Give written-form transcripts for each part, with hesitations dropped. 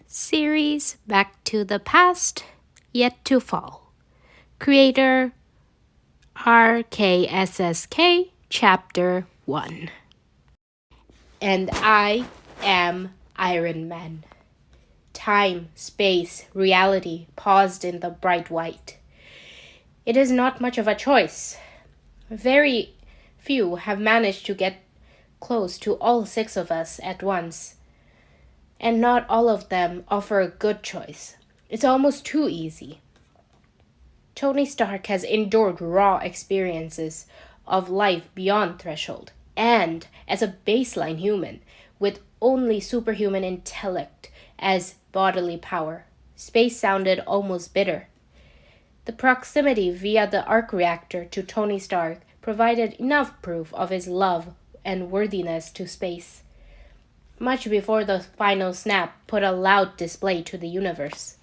Series Back to the Past, Yet to Fall. Creator RKSSK, Chapter 1. And I am Iron Man. Time, space, reality paused in the bright white. It is not much of a choice. Very few have managed to get close to all six of us at once. And not all of them offer a good choice. It's almost too easy. Tony Stark has endured raw experiences of life beyond threshold, and as a baseline human, with only superhuman intellect as bodily power, space sounded almost bitter. The proximity via the arc reactor to Tony Stark provided enough proof of his love and worthiness to space, much before the final snap put a loud display to the universe.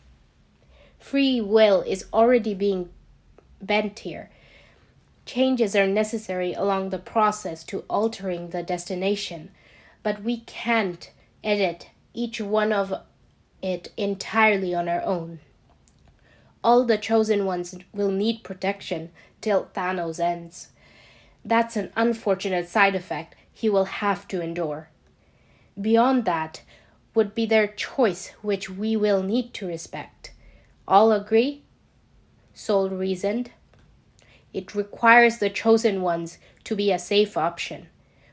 Free will is already being bent here. Changes are necessary along the process to altering the destination, but we can't edit each one of it entirely on our own. All the chosen ones will need protection till Thanos ends. That's an unfortunate side effect he will have to endure. Beyond that would be their choice, which we will need to respect. All agree? Soul reasoned. It requires the chosen ones to be a safe option.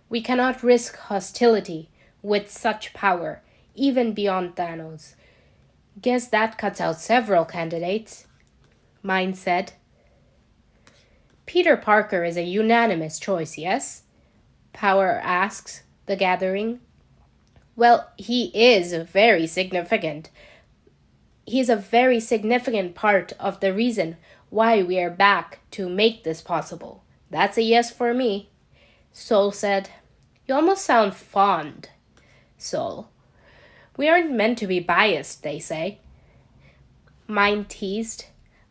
We cannot risk hostility with such power, even beyond Thanos. Guess that cuts out several candidates, Mind said. Peter Parker is a unanimous choice, yes? Power asks the gathering. Well, he is a very significant part of the reason why we are back to make this possible. That's a yes for me. Soul said. You almost sound fond, Soul. We aren't meant to be biased, they say. Mind teased.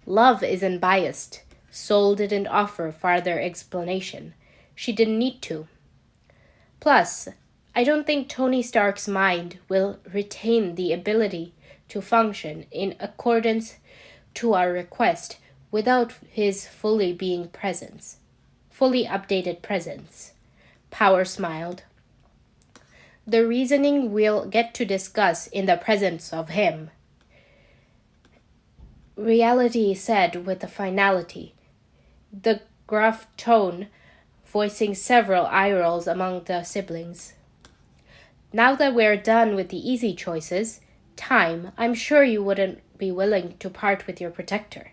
Love isn't biased. Soul didn't offer farther explanation. She didn't need to. Plus, I don't think Tony Stark's mind will retain the ability to function in accordance to our request without his fully updated presence. Power smiled. The reasoning we'll get to discuss in the presence of him, Reality said with a finality, the gruff tone voicing several eye rolls among the siblings. Now that we're done with the easy choices, Time, I'm sure you wouldn't be willing to part with your protector,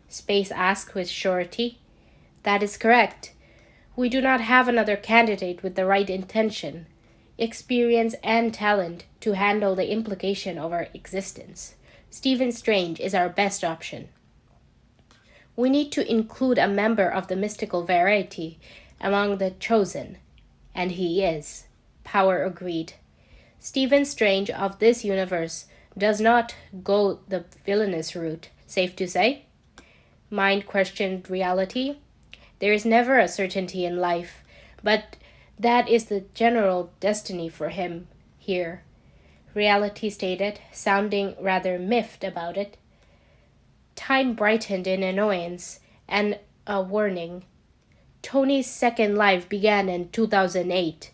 Space asked with surety. That is correct. We do not have another candidate with the right intention, experience, and talent to handle the implication of our existence. Stephen Strange is our best option. We need to include a member of the mystical variety among the chosen, and he is, Power agreed. Stephen Strange of this universe does not go the villainous route, safe to say? Mind questioned Reality. There is never a certainty in life, but that is the general destiny for him here, Reality stated, sounding rather miffed about it. Time brightened in annoyance and a warning. Tony's second life began in 2008,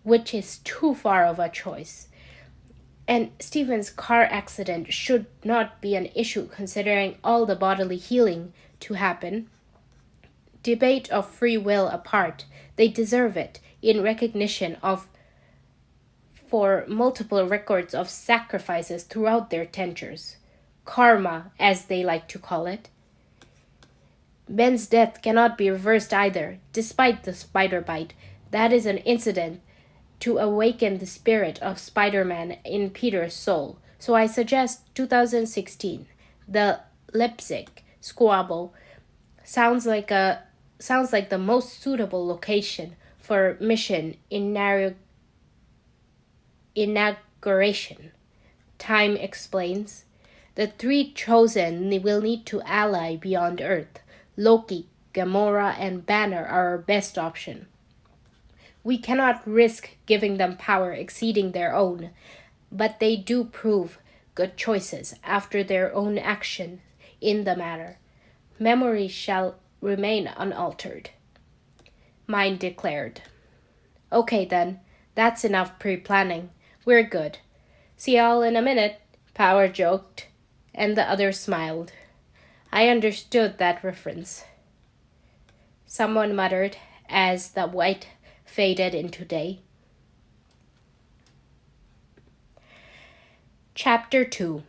which is too far of a choice. And Stephen's car accident should not be an issue considering all the bodily healing to happen. Debate of free will apart, they deserve it in recognition of for multiple records of sacrifices throughout their tentures. Karma, as they like to call it. Ben's death cannot be reversed either, despite the spider bite. That is an incident to awaken the spirit of Spider-Man in Peter's soul. So I suggest 2016. The Leipzig squabble sounds like the most suitable location for mission inauguration. Time explains. The three chosen will need to ally beyond Earth. Loki, Gamora, and Banner are our best option. We cannot risk giving them power exceeding their own, but they do prove good choices after their own action in the matter. Memory shall remain unaltered. Mind declared. Okay then, that's enough pre-planning. We're good. See y'all in a minute, Power joked, and the others smiled. I understood that reference, someone muttered as the white faded into day. Chapter 2.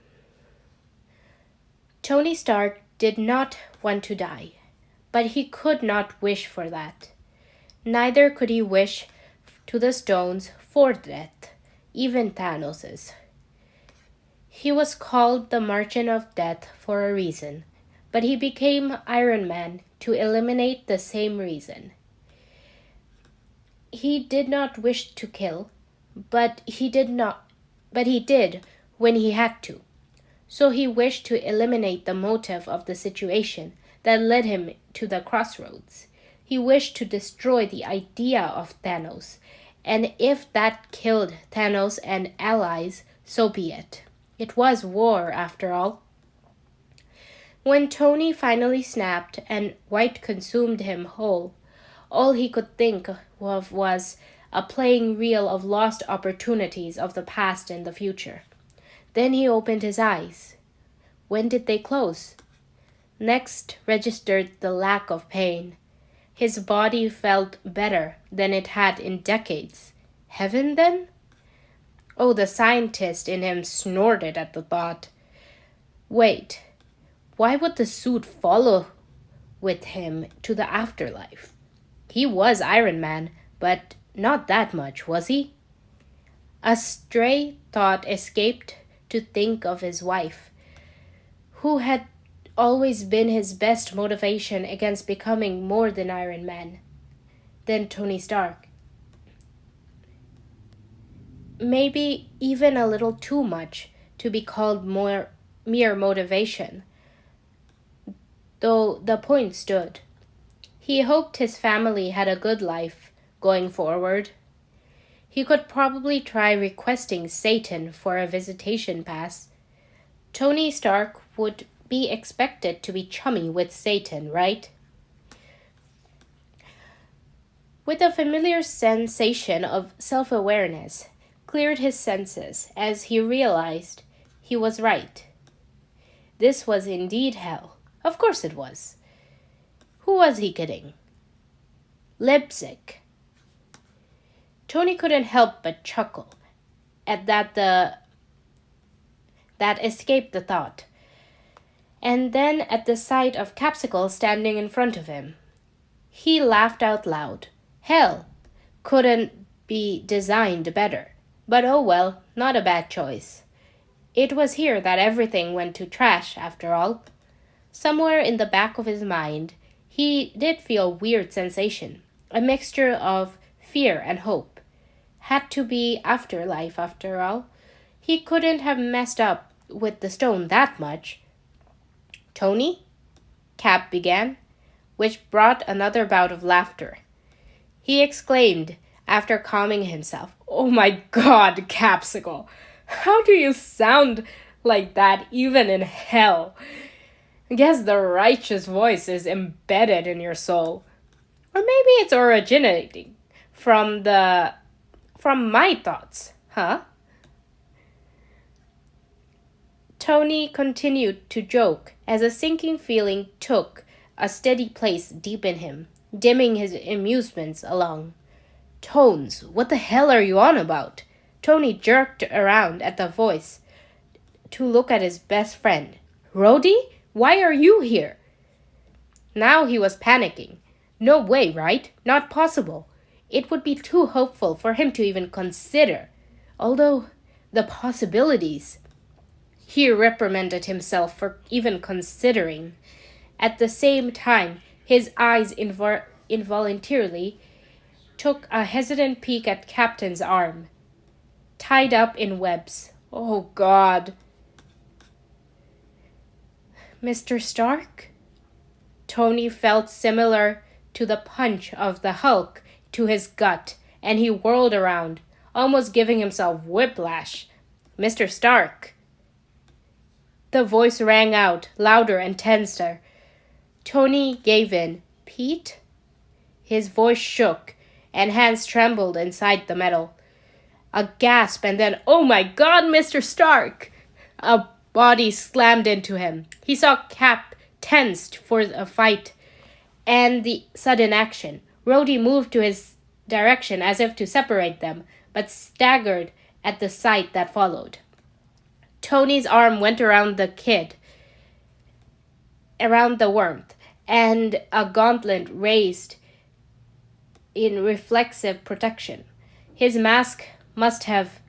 Tony Stark did not want to die, but he could not wish for that. Neither could he wish to the stones for death, even Thanos's. He was called the Merchant of Death for a reason, but he became Iron Man to eliminate the same reason. He did not wish to kill, but he did when he had to. So he wished to eliminate the motive of the situation that led him to the crossroads. He wished to destroy the idea of Thanos, and if that killed Thanos and allies, so be it. It was war, after all. When Tony finally snapped and White consumed him whole, all he could think of was a playing reel of lost opportunities of the past and the future. Then he opened his eyes. When did they close? Next registered the lack of pain. His body felt better than it had in decades. Heaven, then? Oh, the scientist in him snorted at the thought. Wait, why would the suit follow with him to the afterlife? He was Iron Man, but not that much, was he? A stray thought escaped to think of his wife, who had always been his best motivation against becoming more than Iron Man, than Tony Stark. Maybe even a little too much to be called mere motivation, though the point stood. He hoped his family had a good life going forward. He could probably try requesting Satan for a visitation pass. Tony Stark would be expected to be chummy with Satan, right? With a familiar sensation of self-awareness, cleared his senses as he realized he was right. This was indeed hell. Of course it was. Who was he kidding? Leipzig. Tony couldn't help but chuckle at that escaped the thought, and then at the sight of Capsicle standing in front of him. He laughed out loud. Hell couldn't be designed better, but oh well, not a bad choice. It was here that everything went to trash, after all. Somewhere in the back of his mind, he did feel a weird sensation, a mixture of fear and hope. Had to be afterlife, after all. He couldn't have messed up with the stone that much. Tony? Cap began, which brought another bout of laughter. He exclaimed, after calming himself, "Oh my God, Capsicle! How do you sound like that even in hell? I guess the righteous voice is embedded in your soul. Or maybe it's originating from my thoughts, huh?" Tony continued to joke as a sinking feeling took a steady place deep in him, dimming his amusements along. "Tones, what the hell are you on about?" Tony jerked around at the voice to look at his best friend. "Rhodey, why are you here?" Now he was panicking. No way, right? Not possible. It would be too hopeful for him to even consider. Although, the possibilities. He reprimanded himself for even considering. At the same time, his eyes involuntarily took a hesitant peek at Captain's arm, tied up in webs. Oh, God. Mr. Stark? Tony felt similar to the punch of the Hulk to his gut, and he whirled around, almost giving himself whiplash. Mr. Stark. The voice rang out, louder and tenser. Tony gave in. Pete? His voice shook, and hands trembled inside the metal. A gasp, and then, "Oh my God, Mr. Stark!" A body slammed into him. He saw Cap tensed for a fight and the sudden action. Rhodey moved to his direction as if to separate them, but staggered at the sight that followed. Tony's arm went around the kid, around the warmth, and a gauntlet raised in reflexive protection. His mask must have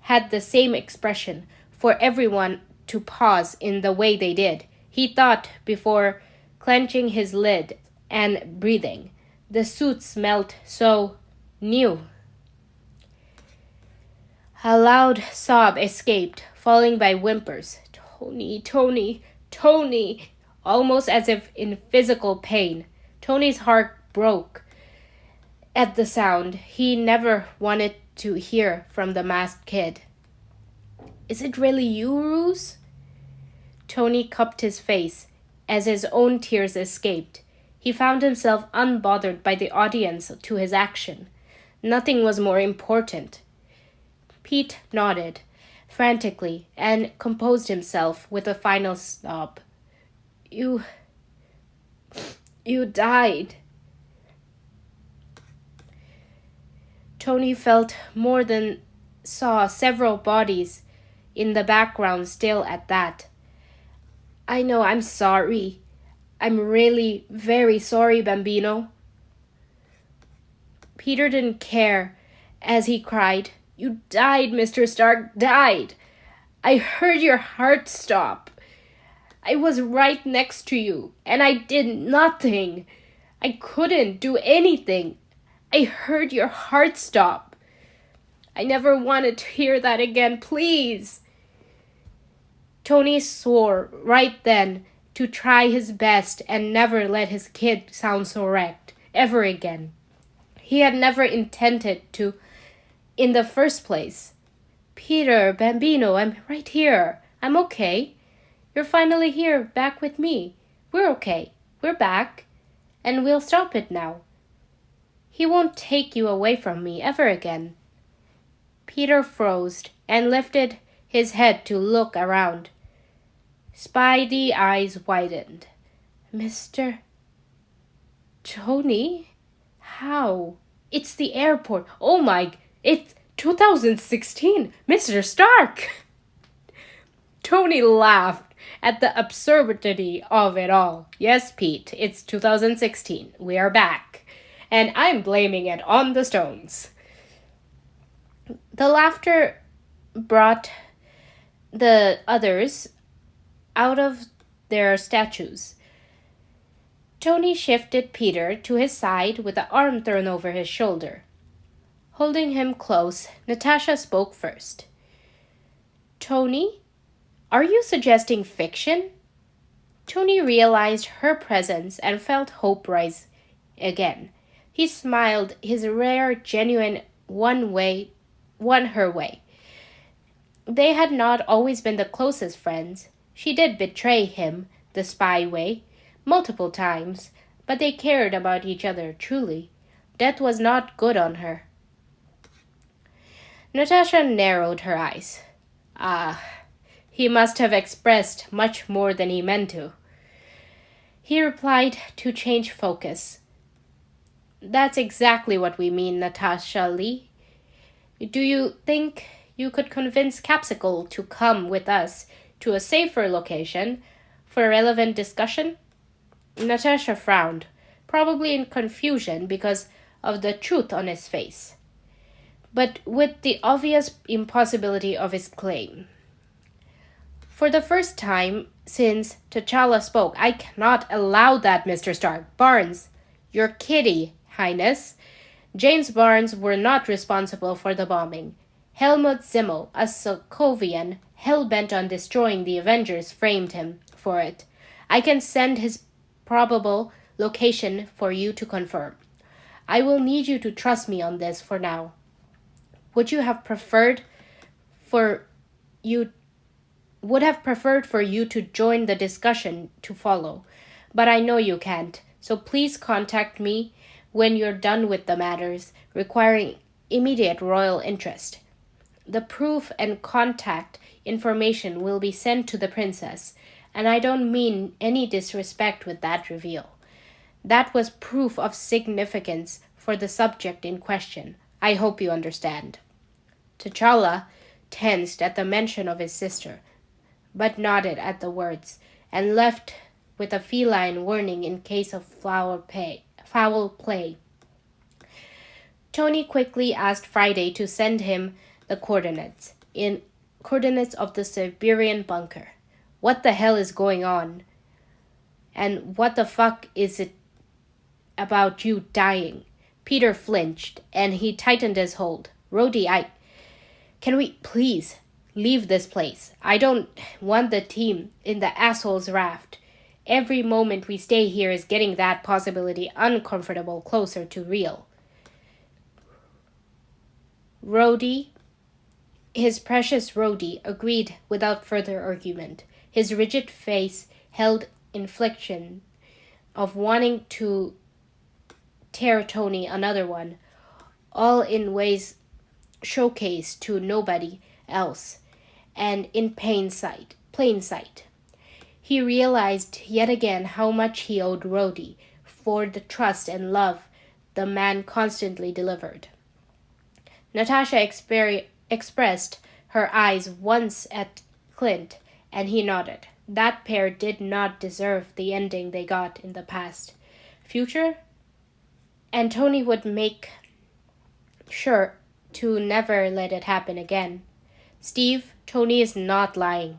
had the same expression for everyone to pause in the way they did. He thought before clenching his lid and breathing. The suit smelled so new. A loud sob escaped, followed by whimpers. Tony, Tony, Tony, almost as if in physical pain. Tony's heart broke at the sound. He never wanted to hear from the masked kid. Is it really you, Ruse? Tony cupped his face as his own tears escaped. He found himself unbothered by the audience to his action. Nothing was more important. Pete nodded frantically and composed himself with a final sob. You died. Tony felt more than saw several bodies in the background still at that. I know, I'm sorry. I'm really very sorry, Bambino. Peter didn't care as he cried, You died, Mr. Stark, died. I heard your heart stop. I was right next to you, and I did nothing. I couldn't do anything. I heard your heart stop. I never wanted to hear that again, please. Tony swore right then to try his best and never let his kid sound so wrecked ever again. He had never intended to in the first place. Peter, Bambino, I'm right here. I'm okay. You're finally here, back with me. We're okay. We're back. And we'll stop it now. He won't take you away from me ever again. Peter froze and lifted his head to look around. Spidey eyes widened. Mr. Tony? How? It's the airport. Oh my, it's 2016. Mr. Stark! Tony laughed at the absurdity of it all. Yes, Pete, it's 2016. We are back. And I'm blaming it on the stones. The laughter brought the others out of their statues. Tony shifted Peter to his side with the arm thrown over his shoulder. Holding him close, Natasha spoke first. Tony, are you suggesting fiction? Tony realized her presence and felt hope rise again. He smiled, his rare, genuine, won her way. They had not always been the closest friends. She did betray him, the spy way, multiple times, but they cared about each other truly. Death was not good on her. Natasha narrowed her eyes. He must have expressed much more than he meant to. He replied to change focus. That's exactly what we mean, Natasha Lee. Do you think you could convince Capsicle to come with us to a safer location for relevant discussion? Natasha frowned, probably in confusion because of the truth on his face, but with the obvious impossibility of his claim. For the first time since T'Challa spoke, I cannot allow that, Mr. Stark. Barnes, you're kidding, Highness. James Barnes were not responsible for the bombing. Helmut Zimmel, a Sokovian hell-bent on destroying the Avengers, framed him for it. I can send his probable location for you to confirm. I will need you to trust me on this for now. Would you have preferred for you would have preferred for you to join the discussion to follow, but I know you can't, so please contact me when you're done with the matters requiring immediate royal interest. The proof and contact information will be sent to the princess, and I don't mean any disrespect with that reveal. That was proof of significance for the subject in question. I hope you understand. T'Challa tensed at the mention of his sister, but nodded at the words, and left with a feline warning in case of foul play. Tony quickly asked Friday to send him the coordinates of the Siberian bunker. What the hell is going on? And what the fuck is it about you dying? Peter flinched, and he tightened his hold. Rhodey, can we please leave this place? I don't want the team in the asshole's raft. Every moment we stay here is getting that possibility uncomfortable closer to real. Rhodey, his precious Rhodey, agreed without further argument. His rigid face held inflection of wanting to tear Tony another one, all in ways showcased to nobody else, and in plain sight. He realized yet again how much he owed Rhodey for the trust and love the man constantly delivered. Natasha expressed her eyes once at Clint, and he nodded. That pair did not deserve the ending they got in the past. Future? And Tony would make sure to never let it happen again. Steve, Tony is not lying.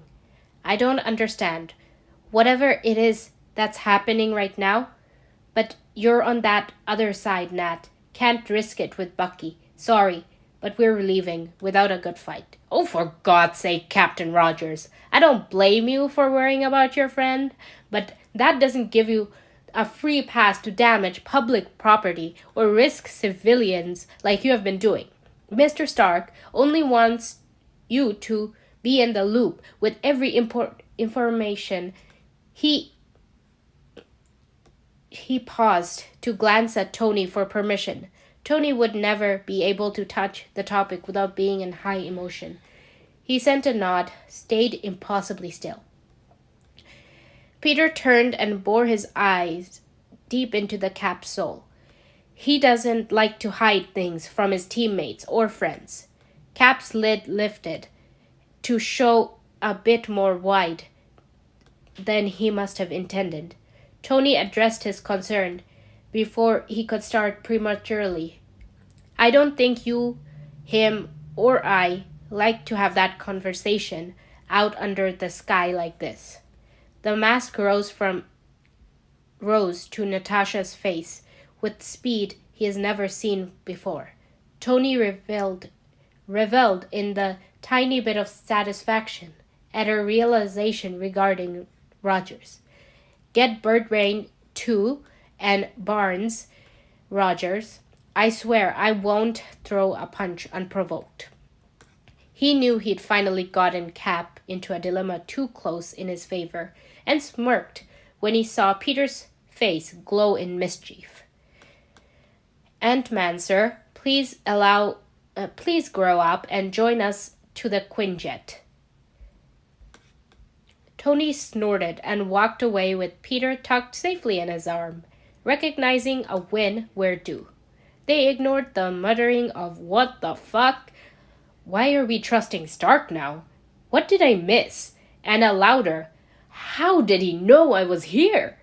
I don't understand. Whatever it is that's happening right now, but you're on that other side, Nat. Can't risk it with Bucky. Sorry, but we're leaving without a good fight. Oh, for God's sake, Captain Rogers. I don't blame you for worrying about your friend, but that doesn't give you a free pass to damage public property or risk civilians like you have been doing. Mr. Stark only wants you to be in the loop with every information. He paused to glance at Tony for permission. Tony would never be able to touch the topic without being in high emotion. He sent a nod, stayed impossibly still. Peter turned and bore his eyes deep into the Cap's soul. He doesn't like to hide things from his teammates or friends. Cap's lid lifted to show a bit more wide than he must have intended. Tony addressed his concern before he could start prematurely. I don't think you, him, or I like to have that conversation out under the sky like this. The mask rose to Natasha's face with speed he has never seen before. Tony reveled in the tiny bit of satisfaction at her realization regarding Rogers. Get Birdbrain too, and Barnes, Rogers. I swear I won't throw a punch unprovoked. He knew he'd finally gotten Cap into a dilemma too close in his favor, and smirked when he saw Peter's face glow in mischief. Ant-Man, sir, please grow up and join us to the Quinjet. Tony snorted and walked away with Peter tucked safely in his arm, recognizing a win where due. They ignored the muttering of "What the fuck? Why are we trusting Stark now? What did I miss?" and a louder, "How did he know I was here?"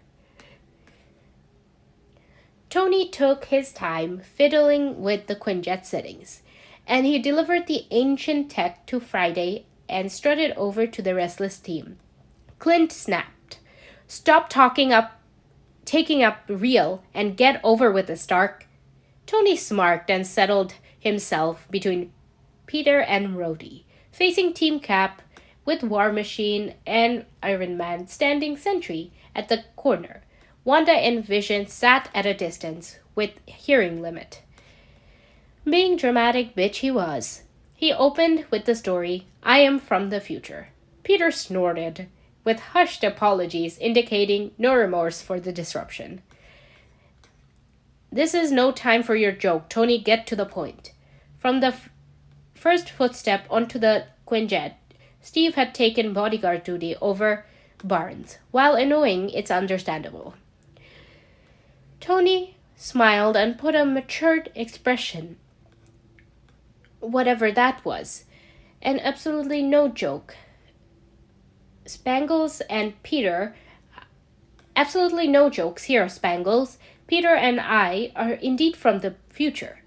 Tony took his time fiddling with the Quinjet settings, and he delivered the ancient tech to Friday and strutted over to the restless team. Clint snapped, "Stop taking up real and get over with it, Stark." Tony smirked and settled himself between Peter and Rhodey, facing Team Cap with War Machine and Iron Man standing sentry at the corner. Wanda and Vision sat at a distance with hearing limit. Being dramatic bitch he was. He opened with the story, "I am from the future." Peter snorted, with hushed apologies indicating no remorse for the disruption. This is no time for your joke, Tony. Get to the point. From the first footstep onto the Quinjet, Steve had taken bodyguard duty over Barnes. While annoying, it's understandable. Tony smiled and put a matured expression, whatever that was, and absolutely no joke. Spangles and Peter, absolutely no jokes here, Spangles. Peter and I are indeed from the future.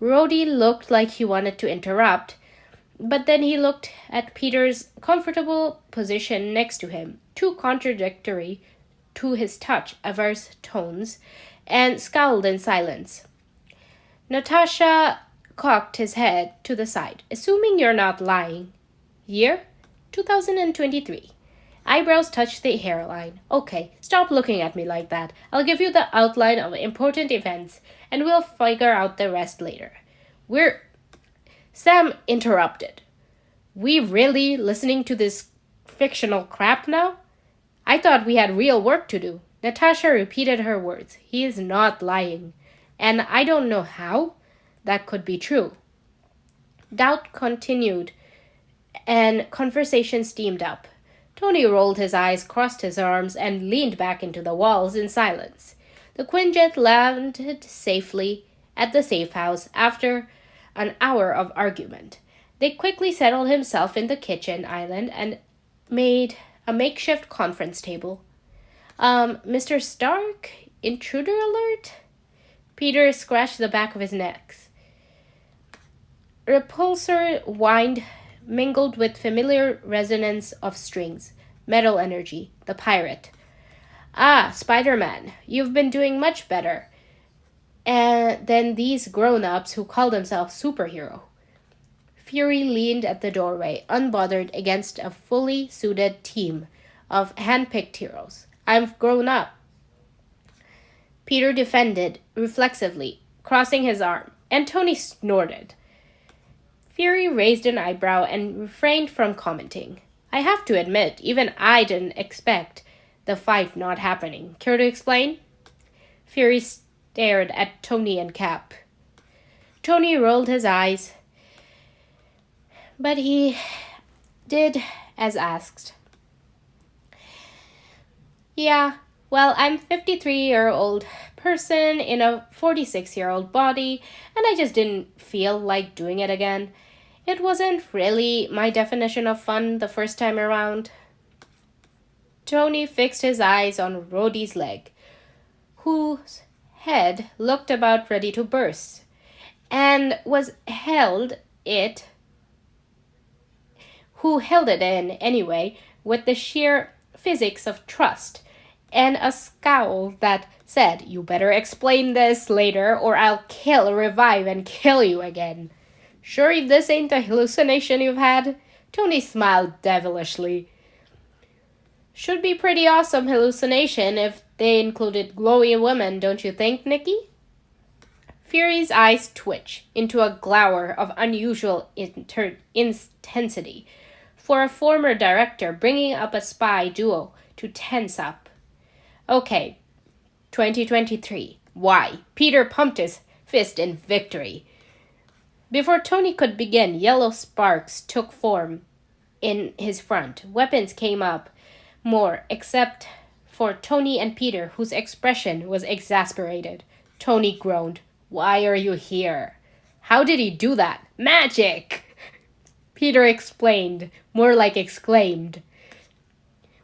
Rhodey looked like he wanted to interrupt, but then he looked at Peter's comfortable position next to him, too contradictory to his touch-averse tones, and scowled in silence. Natasha cocked his head to the side. Assuming you're not lying. Year? 2023. Eyebrows touched the hairline. Okay, stop looking at me like that. I'll give you the outline of important events, and we'll figure out the rest later. Sam interrupted. We really listening to this fictional crap now? I thought we had real work to do. Natasha repeated her words. He is not lying. And I don't know how that could be true. Doubt continued, and conversation steamed up. Tony rolled his eyes, crossed his arms, and leaned back into the walls in silence. The Quinjet landed safely at the safe house after an hour of argument. They quickly settled himself in the kitchen island and made a makeshift conference table. Mr. Stark, intruder alert? Peter scratched the back of his neck. Repulsor whined, mingled with familiar resonance of strings. Metal energy. The pirate. Ah, Spider-Man, you've been doing much better than these grown-ups who call themselves superhero. Fury leaned at the doorway, unbothered against a fully suited team of hand-picked heroes. I've grown up. Peter defended reflexively, crossing his arm, and Tony snorted. Fury raised an eyebrow and refrained from commenting. I have to admit, even I didn't expect the fight not happening. Care to explain? Fury stared at Tony and Cap. Tony rolled his eyes, but he did as asked. Yeah, well, I'm a 53-year-old person in a 46-year-old body, and I just didn't feel like doing it again. It wasn't really my definition of fun the first time around. Tony fixed his eyes on Rhodey's leg, whose head looked about ready to burst, and who held it in anyway with the sheer physics of trust and a scowl that said, you better explain this later or I'll revive and kill you again. Sure this ain't a hallucination you've had? Tony smiled devilishly. Should be pretty awesome hallucination if they included glowy women, don't you think, Nikki? Fury's eyes twitched into a glower of unusual intensity for a former director bringing up a spy duo to tense up. Okay, 2023. Why? Peter pumped his fist in victory. Before Tony could begin, yellow sparks took form in his front. Weapons came up more, except for Tony and Peter, whose expression was exasperated. Tony groaned. Why are you here? How did he do that? Magic! Peter explained, more like exclaimed.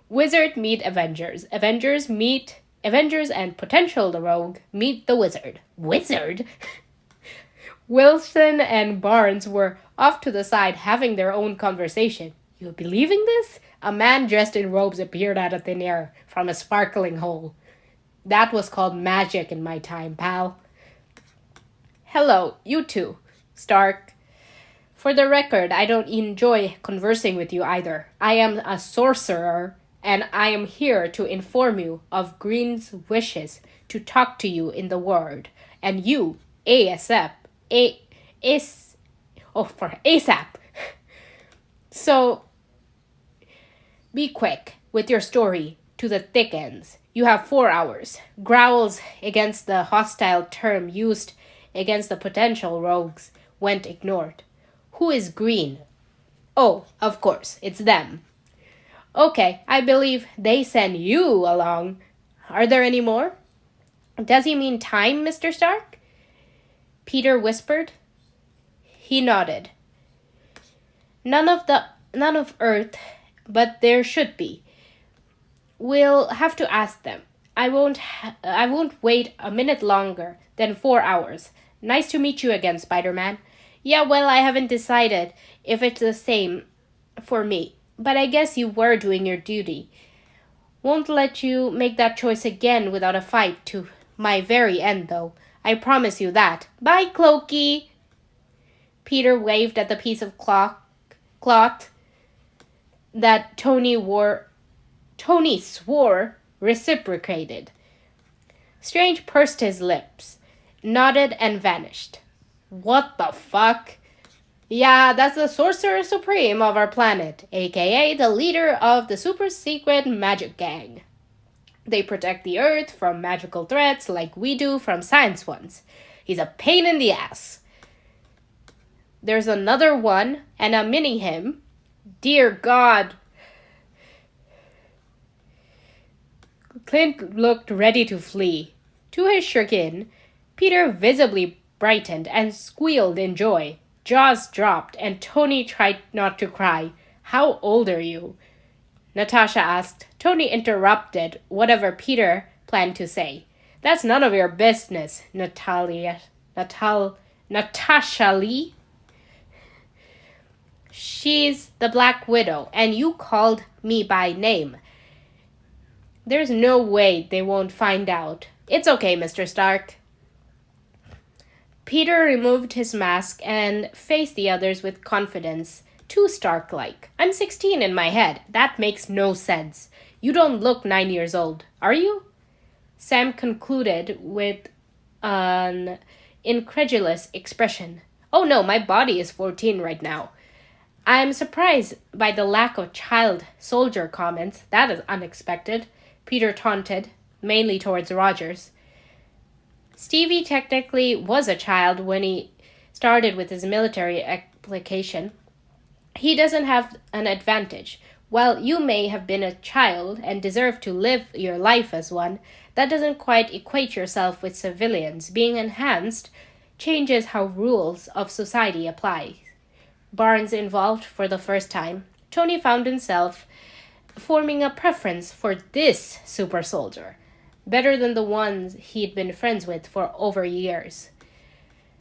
Wizard meet Avengers. Avengers and potential the rogue meet the wizard. Wizard? Wilson and Barnes were off to the side having their own conversation. You believing this? A man dressed in robes appeared out of thin air from a sparkling hole. That was called magic in my time, pal. Hello, you two, Stark. For the record, I don't enjoy conversing with you either. I am a sorcerer, and I am here to inform you of Green's wishes to talk to you in the world, and you, ASAP. ASAP. So, Be quick with your story to the thick ends. You have 4 hours. Growls against the hostile term used against the potential rogues went ignored. Who is green? Oh, of course, it's them. Okay, I believe they send you along. Are there any more? Does he mean time, Mr. Stark? Peter whispered. He nodded. None of Earth, but there should be. We'll have to ask them. I won't wait a minute longer than 4 hours. Nice to meet you again, Spider-Man. Yeah, well, I haven't decided if it's the same for me, but I guess you were doing your duty. Won't let you make that choice again without a fight to my very end, though. I promise you that. Bye, Clokey. Peter waved at the piece of cloth that Tony swore reciprocated. Strange pursed his lips, nodded, and vanished. What the fuck? Yeah, that's the Sorcerer Supreme of our planet, aka the leader of the super secret magic gang. They protect the Earth from magical threats like we do from science ones. He's a pain in the ass. There's another one and a mini him. Dear God. Clint looked ready to flee. To his chagrin, Peter visibly brightened and squealed in joy. Jaws dropped, and Tony tried not to cry. How old are you? Natasha asked. Tony interrupted whatever Peter planned to say. That's none of your business, Natasha Lee. She's the Black Widow, and you called me by name. There's no way they won't find out. It's okay, Mr. Stark. Peter removed his mask and faced the others with confidence, too Stark-like. I'm 16 in my head. That makes no sense. You don't look 9 years old, are you? Sam concluded with an incredulous expression. Oh no, my body is 14 right now. I'm surprised by the lack of child soldier comments. That is unexpected. Peter taunted, mainly towards Rogers. Stevie technically was a child when he started with his military application. He doesn't have an advantage. While you may have been a child and deserve to live your life as one, that doesn't quite equate yourself with civilians. Being enhanced changes how rules of society apply. Barnes involved for the first time, Tony found himself forming a preference for this super soldier, better than the ones he'd been friends with for over years.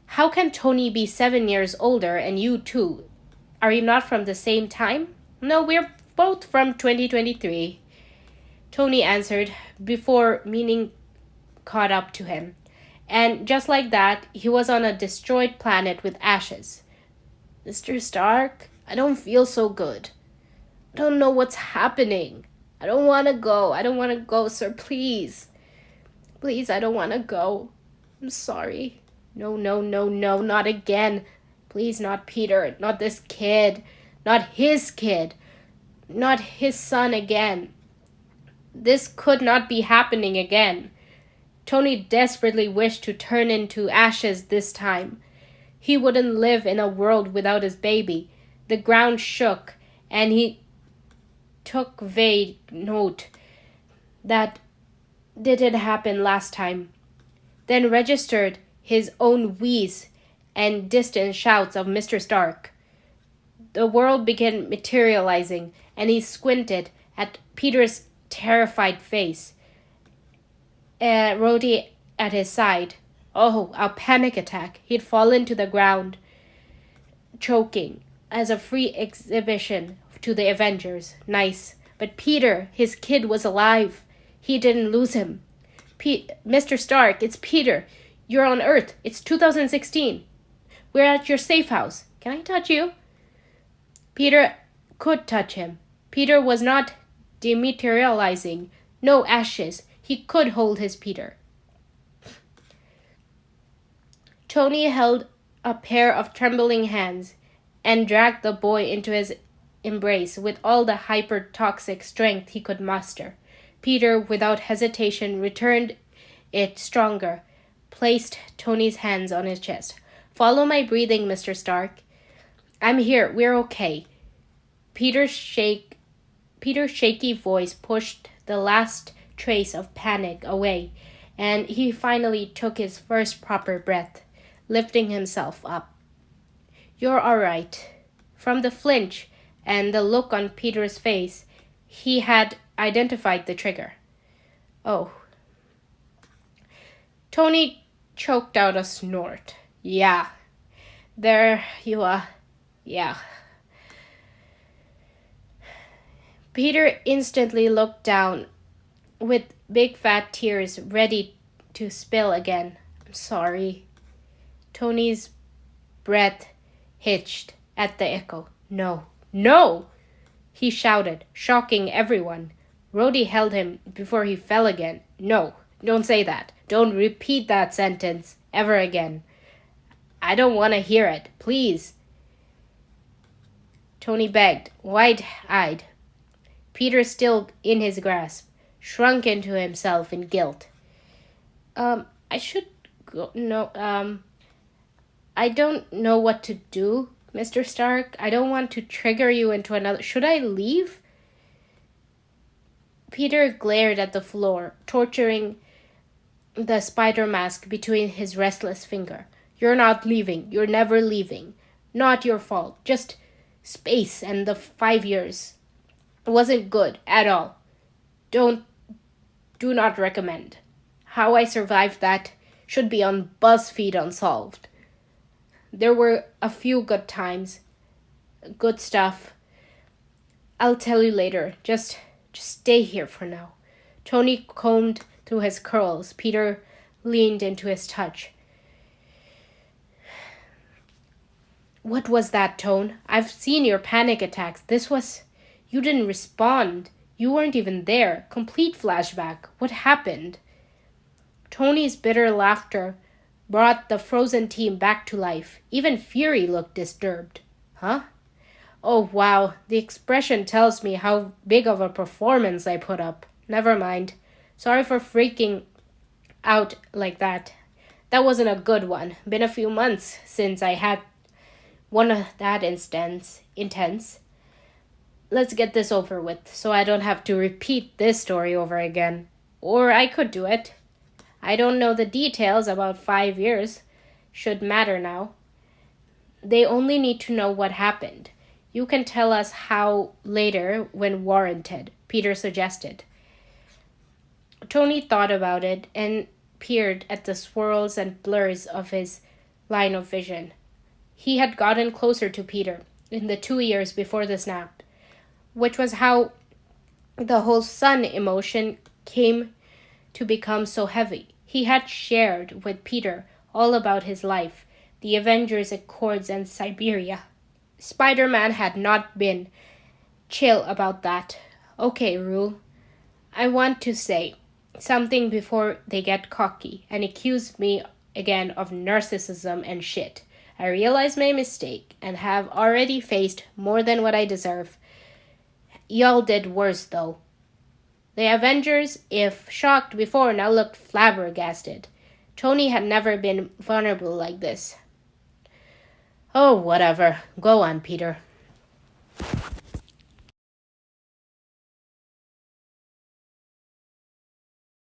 How can Tony be 7 years older and you too? Are you not from the same time? No, we're both from 2023, Tony answered before meaning caught up to him. And just like that, he was on a destroyed planet with ashes. Mr. Stark, I don't feel so good. I don't know what's happening. I don't want to go, sir, please. Please, I don't want to go. I'm sorry. No, not again. Please, not Peter, not this kid, not his kid, not his son again. This could not be happening again. Tony desperately wished to turn into ashes this time. He wouldn't live in a world without his baby. The ground shook, and he took vague note that didn't happen last time, then registered his own wheeze and distant shouts of Mr. Stark. The world began materializing, and he squinted at Peter's terrified face. Rhodey at his side. Oh, a panic attack. He'd fallen to the ground, choking, as a free exhibition to the Avengers. Nice. But Peter, his kid, was alive. He didn't lose him. Mr. Stark, it's Peter. You're on Earth. It's 2016. We're at your safe house. Can I touch you? Peter could touch him. Peter was not dematerializing. No ashes. He could hold his Peter. Tony held a pair of trembling hands and dragged the boy into his embrace with all the hyper-toxic strength he could muster. Peter, without hesitation, returned it stronger, placed Tony's hands on his chest. "Follow my breathing, Mr. Stark. I'm here. We're okay." Peter's shaky voice pushed the last trace of panic away, and he finally took his first proper breath, lifting himself up. "You're all right." From the flinch and the look on Peter's face, he had identified the trigger. "Oh." Tony choked out a snort. "Yeah. There you are. Yeah." Peter instantly looked down, with big fat tears ready to spill again. "I'm sorry." Tony's breath hitched at the echo. "No, no!" he shouted, shocking everyone. Rhodey held him before he fell again. "No, don't say that. Don't repeat that sentence ever again. I don't want to hear it. Please." Tony begged, wide-eyed. Peter, still in his grasp, shrunk into himself in guilt. I should go. No, I don't know what to do, Mr. Stark. I don't want to trigger you into another. Should I leave?" Peter glared at the floor, torturing the spider mask between his restless fingers. "You're not leaving. You're never leaving. Not your fault. Just space and the 5 years. It wasn't good at all. Do not recommend. How I survived that should be on BuzzFeed Unsolved. There were a few good times. Good stuff. I'll tell you later. Just stay here for now." Tony combed through his curls. Peter leaned into his touch. "What was that, Tone? I've seen your panic attacks. You didn't respond. You weren't even there. Complete flashback. What happened?" Tony's bitter laughter brought the frozen team back to life. Even Fury looked disturbed. "Huh? Oh, wow. The expression tells me how big of a performance I put up. Never mind. Sorry for freaking out like that. That wasn't a good one. Been a few months since I had one of that intense. Let's get this over with so I don't have to repeat this story over again. Or I could do it. I don't know the details about 5 years. Should matter now. They only need to know what happened. You can tell us how later when warranted," Peter suggested. Tony thought about it and peered at the swirls and blurs of his line of vision. He had gotten closer to Peter in the 2 years before the snap, which was how the whole son emotion came to become so heavy. He had shared with Peter all about his life, the Avengers Accords and Siberia. Spider-Man had not been chill about that. "Okay, Rue, I want to say something before they get cocky and accuse me again of narcissism and shit. I realize my mistake and have already faced more than what I deserve. Y'all did worse, though." The Avengers, if shocked before, now looked flabbergasted. Tony had never been vulnerable like this. "Oh, whatever. Go on, Peter."